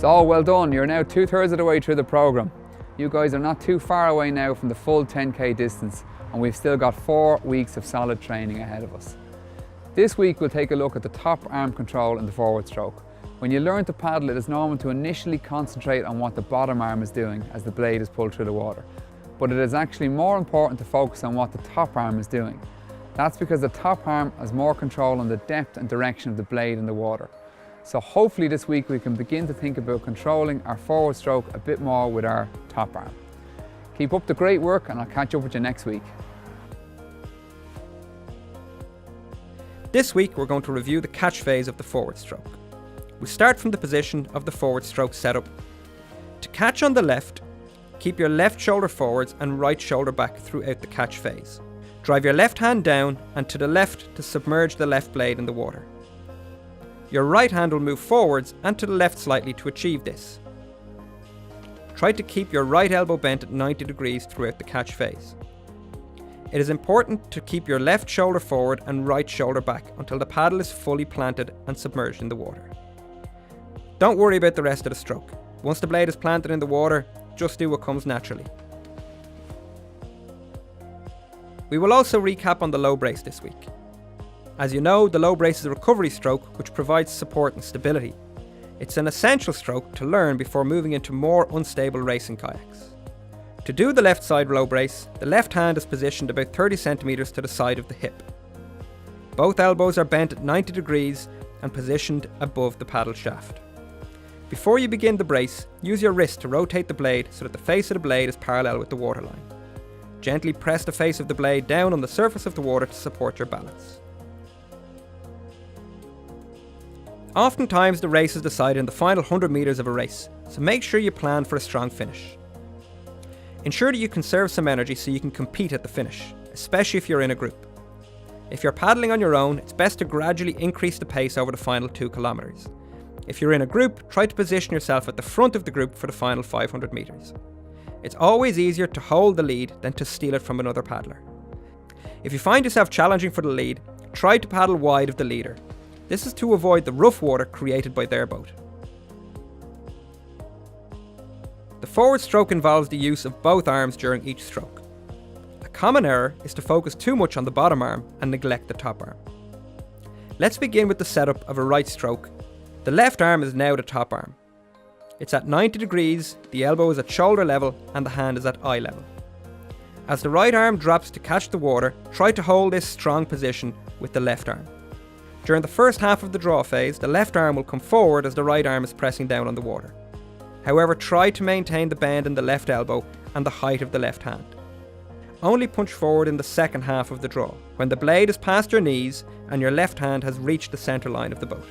So well done, you're now 2/3 of the way through the programme. You guys are not too far away now from the full 10k distance, and we've still got 4 weeks of solid training ahead of us. This week we'll take a look at the top arm control in the forward stroke. When you learn to paddle, it is normal to initially concentrate on what the bottom arm is doing as the blade is pulled through the water. But it is actually more important to focus on what the top arm is doing. That's because the top arm has more control on the depth and direction of the blade in the water. So hopefully this week we can begin to think about controlling our forward stroke a bit more with our top arm. Keep up the great work and I'll catch up with you next week. This week we're going to review the catch phase of the forward stroke. We start from the position of the forward stroke setup. To catch on the left, keep your left shoulder forwards and right shoulder back throughout the catch phase. Drive your left hand down and to the left to submerge the left blade in the water. Your right hand will move forwards and to the left slightly to achieve this. Try to keep your right elbow bent at 90 degrees throughout the catch phase. It is important to keep your left shoulder forward and right shoulder back until the paddle is fully planted and submerged in the water. Don't worry about the rest of the stroke. Once the blade is planted in the water, just do what comes naturally. We will also recap on the low brace this week. As you know, the low brace is a recovery stroke which provides support and stability. It's an essential stroke to learn before moving into more unstable racing kayaks. To do the left side low brace, the left hand is positioned about 30 centimeters to the side of the hip. Both elbows are bent at 90 degrees and positioned above the paddle shaft. Before you begin the brace, use your wrist to rotate the blade so that the face of the blade is parallel with the waterline. Gently press the face of the blade down on the surface of the water to support your balance. Oftentimes the race is decided in the final 100 meters of a race, so make sure you plan for a strong finish. Ensure that you conserve some energy so you can compete at the finish, especially if you're in a group. If you're paddling on your own, it's best to gradually increase the pace over the final 2 kilometers. If you're in a group, try to position yourself at the front of the group for the final 500 meters. It's always easier to hold the lead than to steal it from another paddler. If you find yourself challenging for the lead, try to paddle wide of the leader. This is to avoid the rough water created by their boat. The forward stroke involves the use of both arms during each stroke. A common error is to focus too much on the bottom arm and neglect the top arm. Let's begin with the setup of a right stroke. The left arm is now the top arm. It's at 90 degrees, the elbow is at shoulder level and the hand is at eye level. As the right arm drops to catch the water, try to hold this strong position with the left arm. During the first half of the draw phase, the left arm will come forward as the right arm is pressing down on the water. However, try to maintain the bend in the left elbow and the height of the left hand. Only punch forward in the second half of the draw, when the blade is past your knees and your left hand has reached the centre line of the boat.